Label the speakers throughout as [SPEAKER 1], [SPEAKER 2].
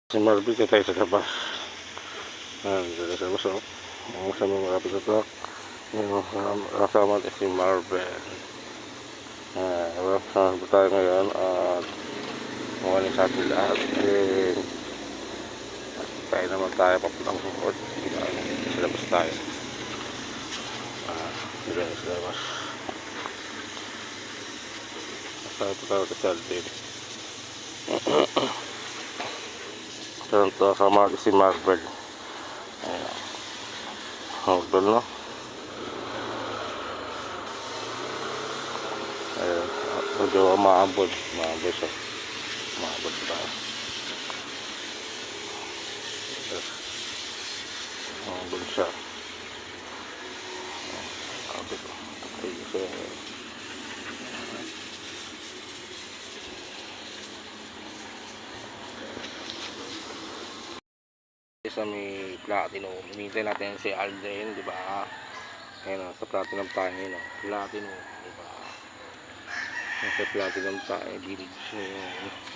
[SPEAKER 1] Si Marvin ka tayo sa labas. Dito sa labas, oh. Ang sa mga malapit na truck. Yung kasama natin si Marvin. Kasama tayo ngayon at mawali sa atin lahat. Tayo naman tayo papuntang bukod. Sa labas tayo. Dito sa labas. Tayo po tayo sa Alvin. Ito kasama natin si Marvin. Ayan. Marvin, no? Ayan. Medyo maabot siya. Maabot tayo. Maabot siya. Maabot. Tayo siya. Sa may Platinum, hinihintay natin si Alden, di ba? Ayun, sa Platinum tayo ngayon, no? Platinum, di ba? Sa Platinum tayo, village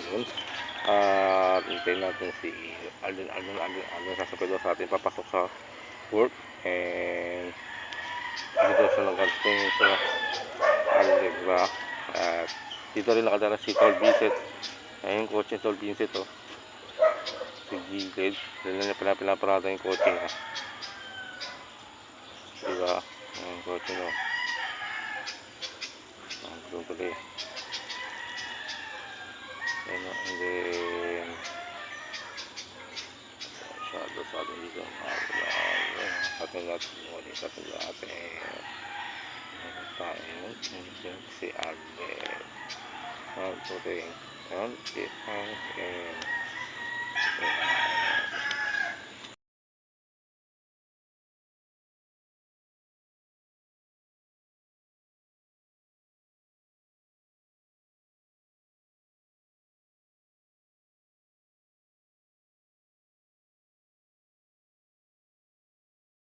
[SPEAKER 1] yun. Hintayin natin si Alden sasapit daw sa atin papasok sa work, and dito siya nag-alting sa Alden, di ba? At dito rin nakadara si Tol Vincent. Ayun, kotse Tol Vincent, oh. Si Gilid, dala niya pinaparada yung kotse niya, diba? Yung kotse no, doon tuloy, ayun no. And then masyado sa atin dito, sa atin natin muli, sa atin tayo si Albert, tuloy, ayun, si Albert.